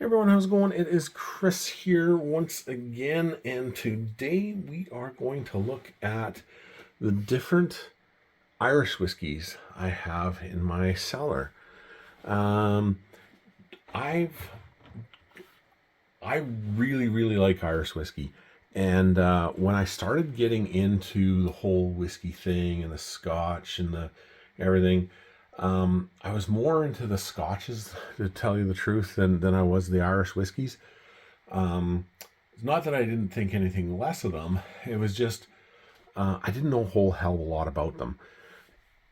Hey everyone, how's it going? It is Chris here once again, and today we are going to look at the different Irish whiskies I have in my cellar. Um, I've I really like Irish whiskey, and when I started getting into the whole whiskey thing and the Scotch and the everything, I was more into the Scotches to tell you the truth than I was the Irish whiskeys. It's not that I didn't think anything less of them. It was just I didn't know a whole hell of a lot about them.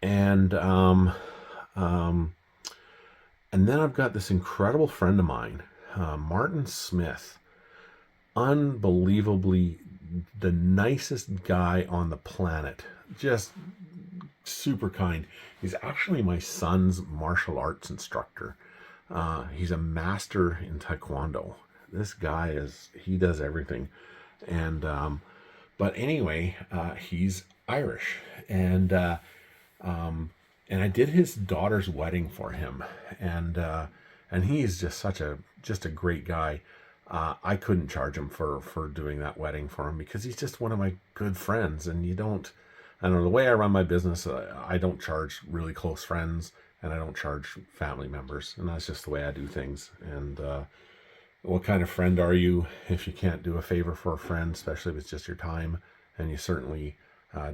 And um, and then I've got this incredible friend of mine, Martin Smith. Unbelievably the nicest guy on the planet. Just super kind. He's actually my son's martial arts instructor. He's a master in Taekwondo. This guy he does everything. And but anyway, he's Irish, and I did his daughter's wedding for him, and he's just a great guy. I couldn't charge him for doing that wedding for him because he's just one of my good friends, and I don't know, the way I run my business, I don't charge really close friends, and I don't charge family members, and that's just the way I do things. And what kind of friend are you if you can't do a favor for a friend, especially if it's just your time? And you certainly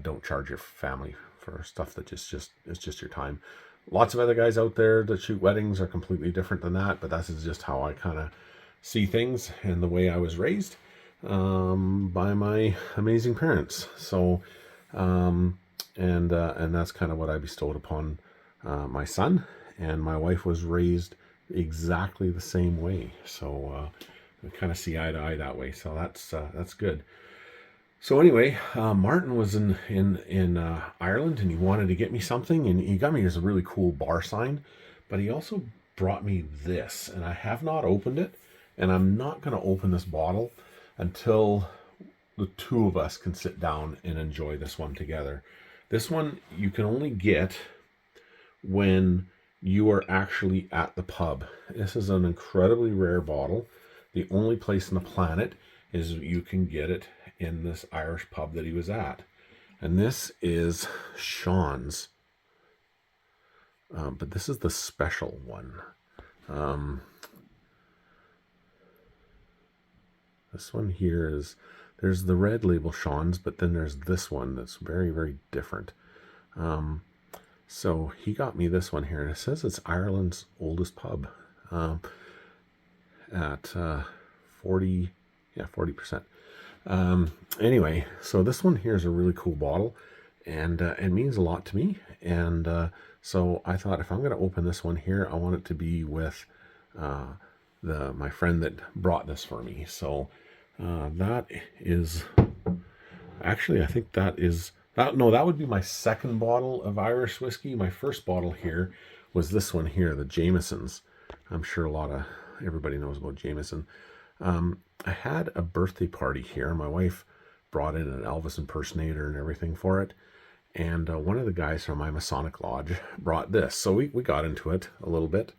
don't charge your family for stuff that it's just your time. Lots of other guys out there that shoot weddings are completely different than that, but that's just how I kind of see things and the way I was raised by my amazing parents. So, and that's kind of what I bestowed upon my son, and my wife was raised exactly the same way. So we kind of see eye to eye that way. So that's good. So anyway, Martin was in Ireland, and he wanted to get me something, and he got me this really cool bar sign, but he also brought me this, and I have not opened it, and I'm not going to open this bottle until the two of us can sit down and enjoy this one together. This one you can only get when you are actually at the pub. This is an incredibly rare bottle. The only place on the planet is you can get it in this Irish pub that he was at. And this is Sean's. But this is the special one. This one here there's the red label Sean's, but then there's this one that's very different. So he got me this one here, and it says it's Ireland's oldest pub at 40%. Anyway, so this one here is a really cool bottle, and it means a lot to me. And so I thought, if I'm going to open this one here, I want it to be with my friend that brought this for me. So that is actually, I think that is that. No, that would be my second bottle of Irish whiskey. My first bottle here was this one here, the Jameson's. I'm sure everybody knows about Jameson. I had a birthday party here. My wife brought in an Elvis impersonator and everything for it. And one of the guys from my Masonic Lodge brought this. So we got into it a little bit.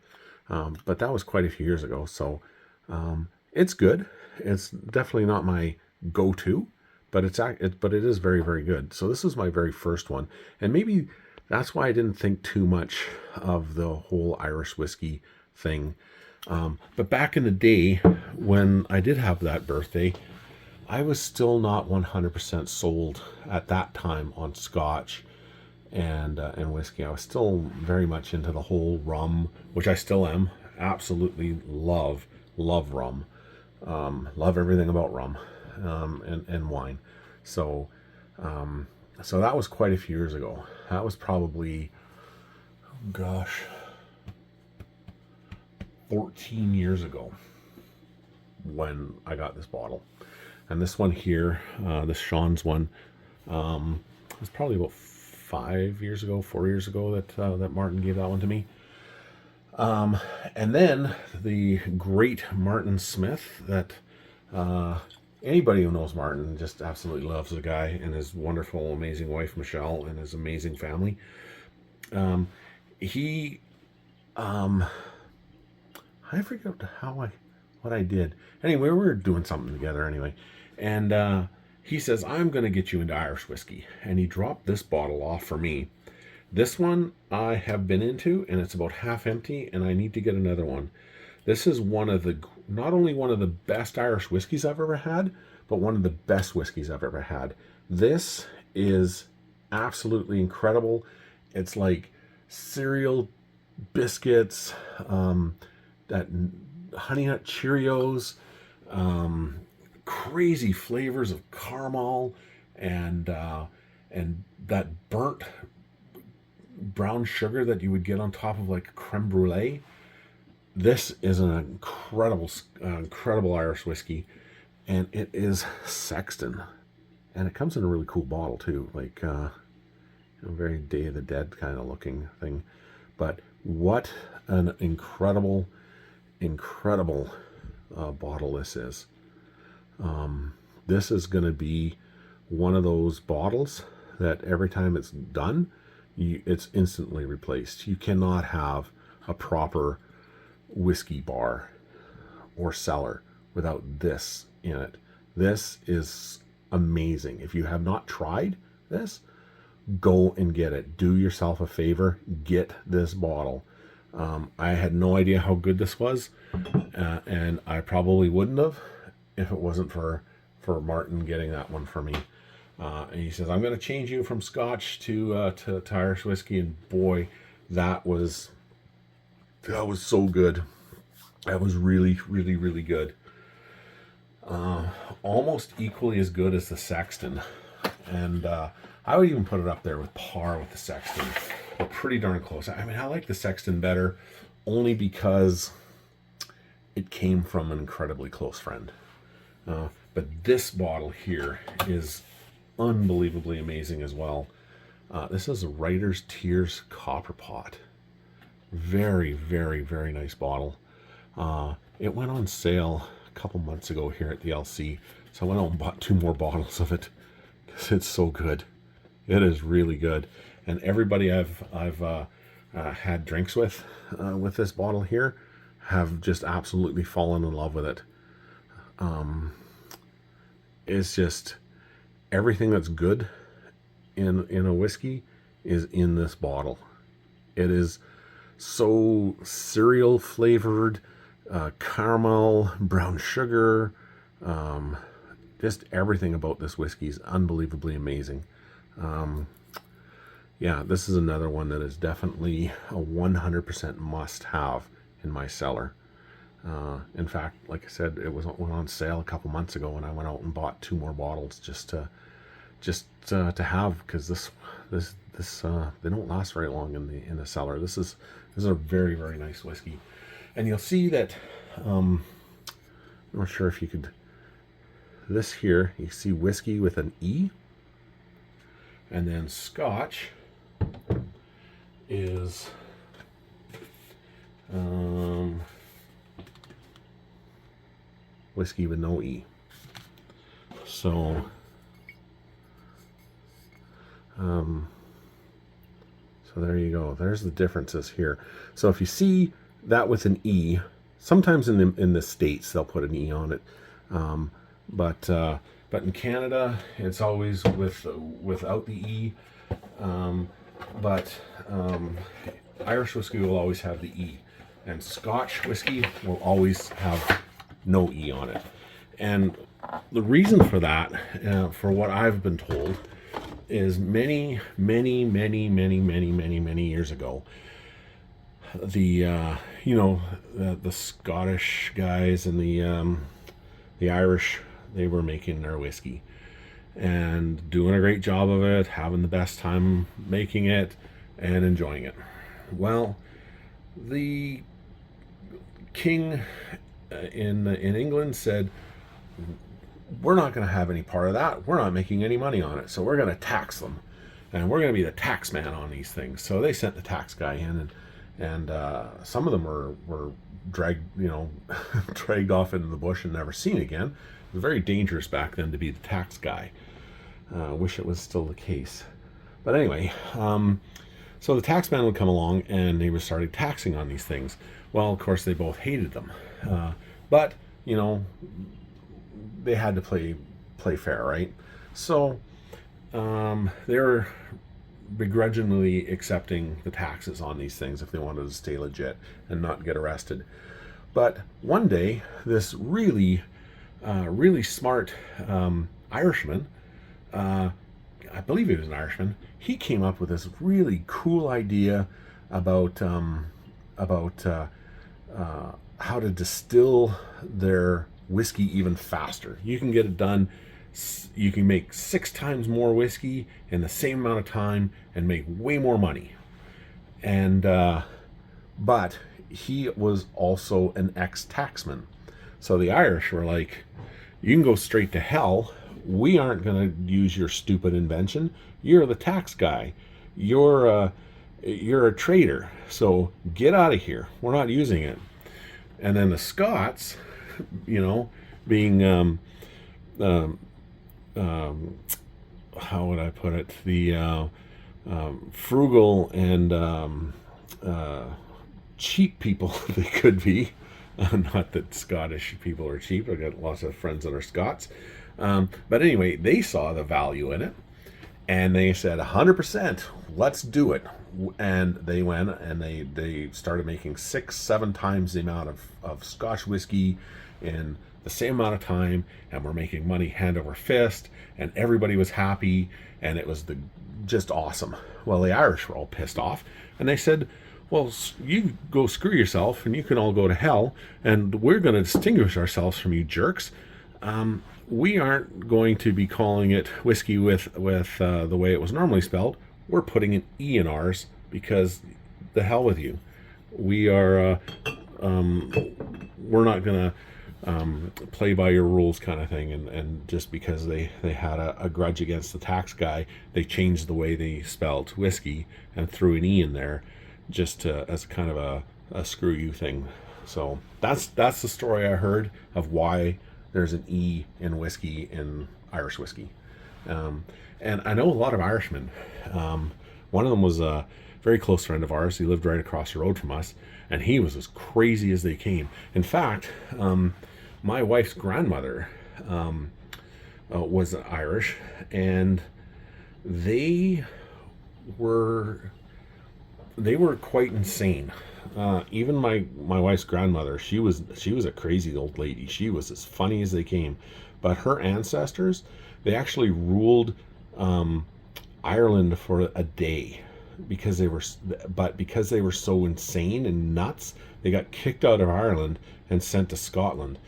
But that was quite a few years ago. So it's good. It's definitely not my go-to, but it is very good. So this is my very first one. And maybe that's why I didn't think too much of the whole Irish whiskey thing. But back in the day when I did have that birthday, I was still not 100% sold at that time on Scotch and whiskey. I was still very much into the whole rum, which I still am. Absolutely love rum. Love everything about rum and wine. So so that was quite a few years ago. That was probably, gosh, 14 years ago when I got this bottle. And this one here, this Sean's one, was probably about 4 years ago that Martin gave that one to me. And then the great Martin Smith, that anybody who knows Martin just absolutely loves the guy, and his wonderful, amazing wife Michelle, and his amazing family. He I forget how what I did. Anyway, we were doing something together anyway. And he says, I'm going to get you into Irish whiskey. And he dropped this bottle off for me. This one I have been into, and it's about half empty, and I need to get another one. This is not only one of the best Irish whiskeys I've ever had, but one of the best whiskeys I've ever had. This is absolutely incredible. It's like cereal biscuits, that Honey Nut Cheerios, crazy flavors of caramel, and that burnt brown sugar that you would get on top of like creme brulee. This is an incredible Irish whiskey, and it is Sexton, and it comes in a really cool bottle too, like very Day of the Dead kind of looking thing. But what an incredible bottle this is. This is going to be one of those bottles that every time it's done, it's instantly replaced. You cannot have a proper whiskey bar or cellar without this in it. This is amazing. If you have not tried this, go and get it. Do yourself a favor, get this bottle. I had no idea how good this was, and I probably wouldn't have if it wasn't for Martin getting that one for me. And he says, I'm going to change you from Scotch to Irish whiskey, and boy, that was so good. That was really, really, really good. Almost equally as good as the Sexton, and I would even put it up there with par with the Sexton. They're pretty darn close. I mean, I like the Sexton better only because it came from an incredibly close friend. But this bottle here is unbelievably amazing as well. This is a Writer's Tears Copper Pot. Very, very, very nice bottle. It went on sale a couple months ago here at the LC, so I went out and bought 2 more bottles of it because it's so good. It is really good, and everybody I've had drinks with this bottle here have just absolutely fallen in love with it. It's just everything that's good in a whiskey is in this bottle. It is so cereal flavored, caramel, brown sugar, just everything about this whiskey is unbelievably amazing. Yeah, this is another one that is definitely a 100% must have in my cellar. In fact, like I said, it went on sale a couple months ago, and I went out and bought 2 more bottles just to have, because this they don't last very long in the cellar. This is a very, very nice whiskey, and you'll see that. I'm not sure if you could. This here, you see whiskey with an E, and then Scotch is whiskey with no E. So there you go. There's the differences here. So if you see that with an E, sometimes in the States they'll put an E on it, but in Canada it's always without the E. But Irish whiskey will always have the E, and Scotch whiskey will always have no E on it. And the reason for that, for what I've been told, is many years ago, the Scottish guys and the Irish, they were making their whiskey and doing a great job of it, having the best time making it and enjoying it. Well, the king in England said, we're not going to have any part of that. We're not making any money on it, so we're going to tax them, and we're going to be the tax man on these things. So they sent the tax guy in, and some of them were dragged dragged off into the bush and never seen again. It was very dangerous back then to be the tax guy. Wish it was still the case. But anyway, so the tax man would come along and he was starting taxing on these things. Well, of course, they both hated them. But you know, they had to play fair, right? So they were begrudgingly accepting the taxes on these things if they wanted to stay legit and not get arrested. But one day, this really smart Irishman, I believe he was an Irishman, he came up with this really cool idea about how to distill their whiskey even faster. You can get it done. You can make 6 times more whiskey in the same amount of time and make way more money. And but he was also an ex-taxman, so the Irish were like, "You can go straight to hell. We aren't going to use your stupid invention. You're the tax guy. You're a traitor. So get out of here. We're not using it." And then the Scots, being how would I put it? The frugal and cheap people they could be. Not that Scottish people are cheap. I've got lots of friends that are Scots. But anyway, they saw the value in it. And they said, 100%, let's do it. And they went and they started making 6-7 times the amount of Scotch whiskey in the same amount of time. And we're making money hand over fist. And everybody was happy. And it was just awesome. Well, the Irish were all pissed off. And they said, well, you go screw yourself and you can all go to hell. And we're going to distinguish ourselves from you jerks. We aren't going to be calling it whiskey with the way it was normally spelled. We're putting an E in ours because the hell with you. We are we're not going to play by your rules kind of thing. And just because they had a grudge against the tax guy, they changed the way they spelled whiskey and threw an E in there just as kind of a screw you thing. So that's the story I heard of why there's an E in whiskey in Irish whiskey. And I know a lot of Irishmen. One of them was a very close friend of ours. He lived right across the road from us, and he was as crazy as they came. In fact, my wife's grandmother was Irish, and they were quite insane. Even my wife's grandmother, she was a crazy old lady. She was as funny as they came. But her ancestors, they actually ruled Ireland for a day because they were so insane and nuts, they got kicked out of Ireland and sent to Scotland.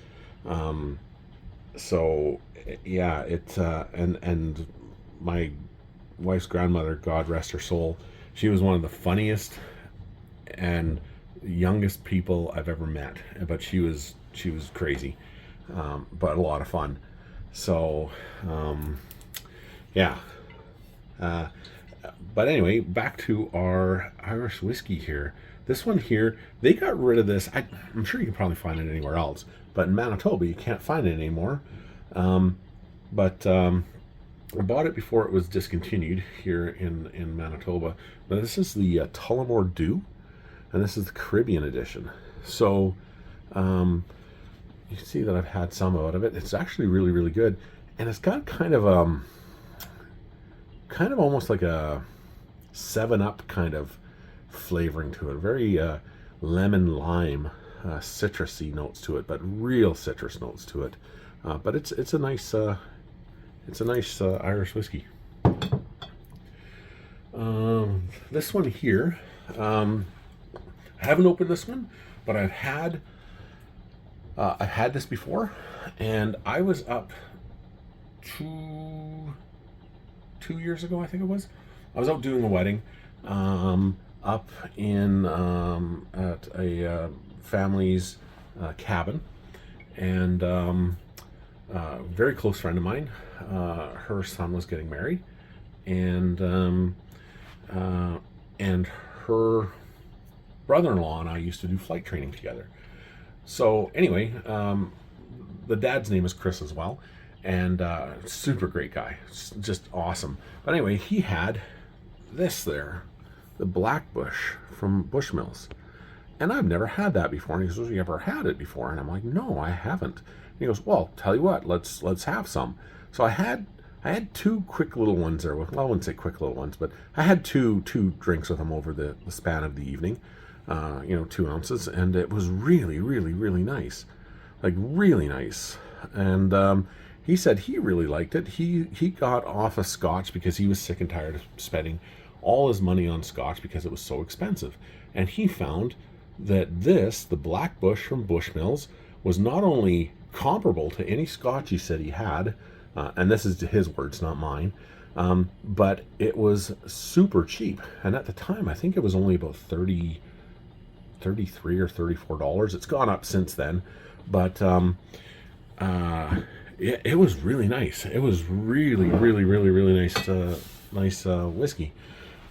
So yeah, and my wife's grandmother, God rest her soul, she was one of the funniest and youngest people I've ever met. But she was crazy, but a lot of fun. So yeah. But anyway, back to our Irish whiskey here. This one here, they got rid of this. I'm sure you can probably find it anywhere else, but in Manitoba you can't find it anymore. But I bought it before it was discontinued here in Manitoba. But this is the Tullamore Dew, and this is the Caribbean edition. So you can see that I've had some out of it. It's actually really, really good, and it's got kind of almost like a 7-Up kind of flavoring to it. Very lemon lime, citrusy notes to it, but real citrus notes to it. But it's a nice Irish whiskey. This one here, I haven't opened this one, but I've had this before, and I was up 2 years ago, I think it was. I was out doing a wedding up in at a family's cabin, and a very close friend of mine, her son was getting married, and her brother-in-law and I used to do flight training together. So anyway, the dad's name is Chris as well, and super great guy, just awesome. But anyway, he had this there, the Black Bush from Bushmills, And I've never had that before. And he goes, you ever had it before? And I'm like, no, I haven't. And he goes, well, tell you what, let's have some. So I had two quick little ones there. Well, I wouldn't say quick little ones, but I had two drinks with him over the span of the evening. 2 ounces, and it was really, really, really nice, like really nice. And he said he really liked it. He got off of scotch because he was sick and tired of spending all his money on scotch because it was so expensive. And he found that the Black Bush from Bushmills, was not only comparable to any scotch he said he had, and this is his words, not mine, but it was super cheap. And at the time, I think it was only about $33 or $34. It's gone up since then, but it was really nice. It was really, really, really, really nice whiskey.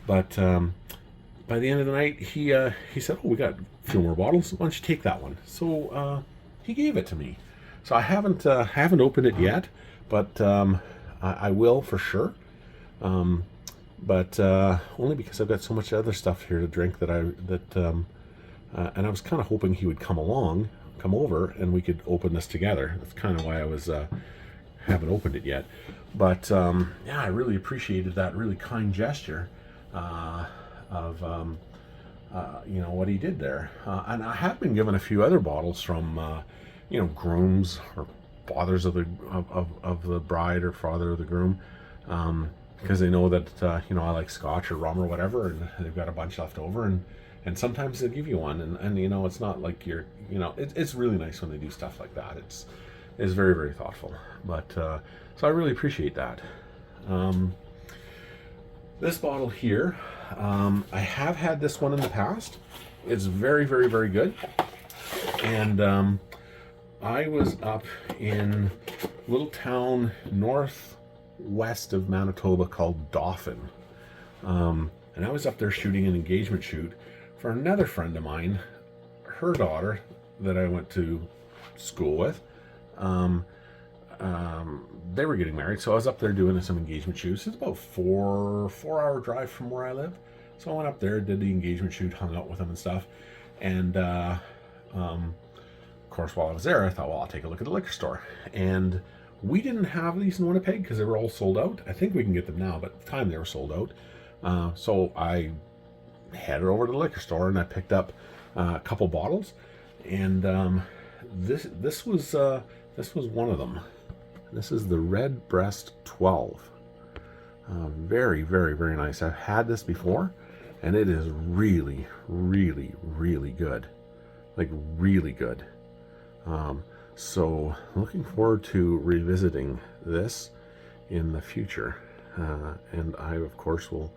But by the end of the night, he said, "Oh, we got a few more bottles. Why don't you take that one?" So he gave it to me. So I haven't opened it yet, but I will for sure. But only because I've got so much other stuff here to drink and I was kind of hoping he would come over, and we could open this together. That's kind of why I was haven't opened it yet. But yeah, I really appreciated that really kind gesture of what he did there. And I have been given a few other bottles from grooms or fathers of the bride or father of the groom, because they know that I like scotch or rum or whatever, and they've got a bunch left over, and sometimes they give you one, and it's not like it's really nice when they do stuff like that. It's very, very thoughtful. But so I really appreciate that. This bottle here, I have had this one in the past. It's very, very, very good. And I was up in a little town northwest of Manitoba called Dauphin. And I was up there shooting an engagement shoot for another friend of mine, her daughter that I went to school with. They were getting married, so I was up there doing some engagement shoots. It's about 4-hour drive from where I live. So I went up there, did the engagement shoot, hung out with them and stuff. And of course, while I was there, I thought, well, I'll take a look at the liquor store. And we didn't have these in Winnipeg because they were all sold out. I think we can get them now, but at the time they were sold out. So I headed over to the liquor store and I picked up a couple bottles. And this was one of them. This is the Red Breast 12. Very, very, very nice. I've had this before, and it is really, really, really good. Like, really good. So, looking forward to revisiting this in the future. And I, of course, will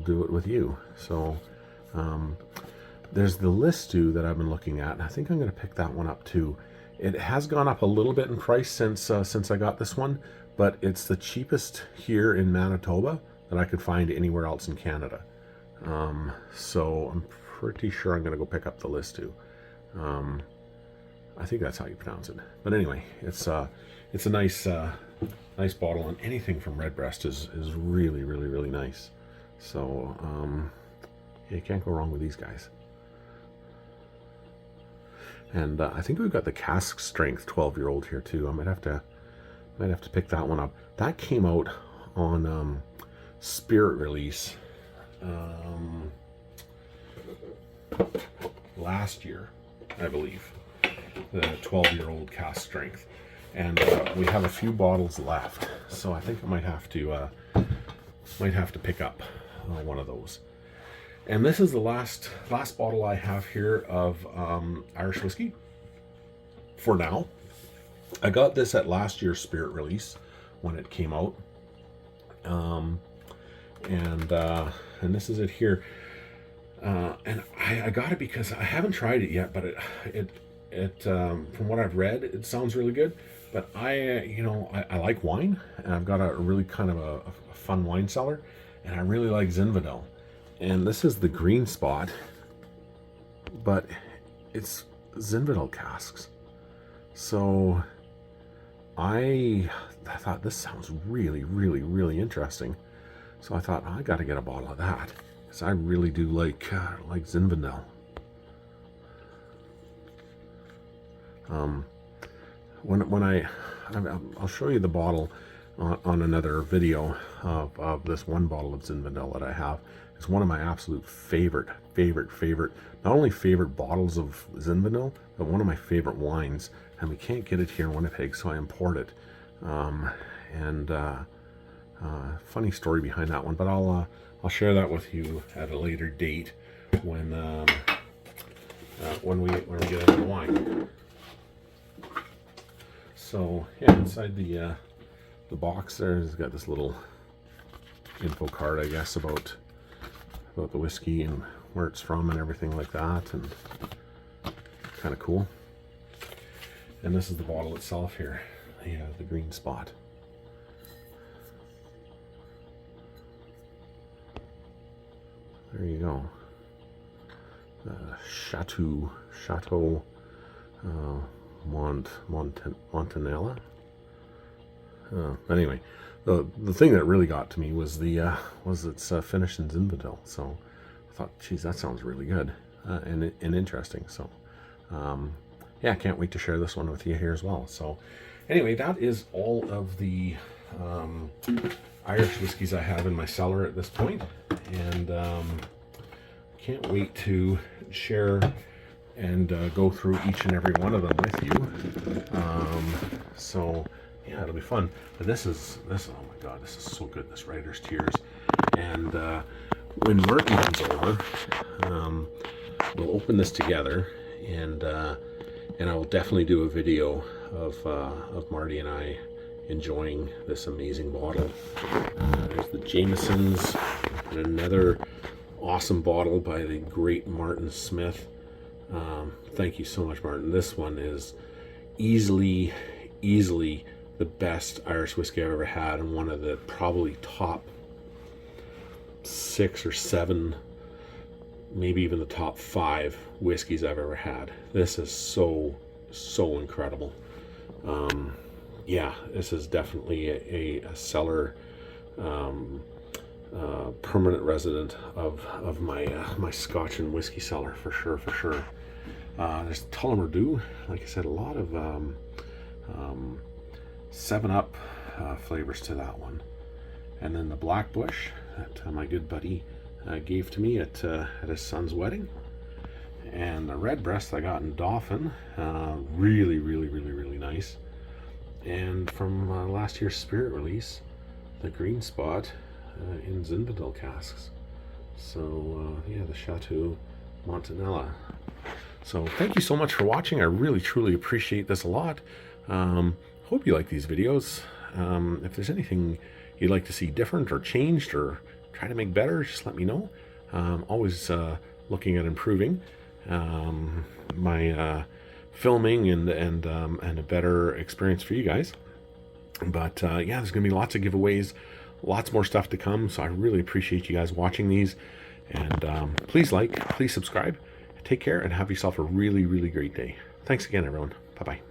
do it with you. So, there's the Listu that I've been looking at, and I think I'm going to pick that one up too. It has gone up a little bit in price since I got this one, but it's the cheapest here in Manitoba that I could find anywhere else in Canada. So I'm pretty sure I'm going to go pick up the Listu. I think that's how you pronounce it. But anyway, it's a nice bottle, and anything from Redbreast is really, really, really nice. So you can't go wrong with these guys. And I think we've got the cask strength 12-year-old here too. I might have to pick that one up. That came out on Spirit Release last year, I believe. The 12-year-old cask strength, and we have a few bottles left. So I think I might have to pick up one of those. And this is the last bottle I have here of Irish whiskey for now. I got this at last year's Spirit Release when it came out, and this is it here. And I got it because I haven't tried it yet, but it from what I've read, it sounds really good. But I like wine, and I've got a really kind of a fun wine cellar, and I really like Zinfandel. And this is the green spot, but it's Zinfandel casks. So I thought this sounds really, really, really interesting. So I thought, I got to get a bottle of that, because I really do like Zinfandel. I'll show you the bottle on another video of this one bottle of Zinfandel that I have. It's one of my absolute favorite, not only favorite bottles of Zinfandel, but one of my favorite wines. And we can't get it here in Winnipeg, so I import it. Funny story behind that one, but I'll share that with you at a later date when we get into the wine. So yeah, inside the box there's got this little info card, I guess, about the whiskey and where it's from and everything like that, and kind of cool. And this is the bottle itself here, the green spot. There you go. Chateau Montanella. Anyway, the thing that really got to me was it's finished in Zinfandel. So I thought, geez, that sounds really good and interesting. So yeah, I can't wait to share this one with you here as well. So anyway, that is all of the Irish whiskeys I have in my cellar at this point, and can't wait to share and go through each and every one of them with you. So yeah, it'll be fun. But this, oh my God, this is so good, this Writer's Tears. And when Martin comes over, we'll open this together, and I will definitely do a video of Marty and I enjoying this amazing bottle. There's the Jamesons, and another awesome bottle by the great Martin Smith. Thank you so much, Martin. This one is easily the best Irish whiskey I've ever had, and one of the probably top 6 or 7, maybe even the top 5 whiskeys I've ever had. This is so incredible. Yeah, this is definitely a cellar permanent resident of my Scotch and whiskey cellar, for sure. There's Tullamore Dew, like I said, a lot of 7-Up flavors to that one. And then the Black Bush that my good buddy gave to me at his son's wedding. And the Redbreast I got in Dauphin, really nice. And from last year's Spirit release, the Green Spot in Zinfandel casks. So yeah, the Chateau Montanella. So thank you so much for watching. I really truly appreciate this a lot. Hope you like these videos. If there's anything you'd like to see different or changed or try to make better, just let me know. Always looking at improving my filming and a better experience for you guys. But yeah, there's gonna be lots of giveaways, lots more stuff to come, so I really appreciate you guys watching these. And please like, please subscribe, take care, and have yourself a really great day. Thanks again, everyone. Bye-bye.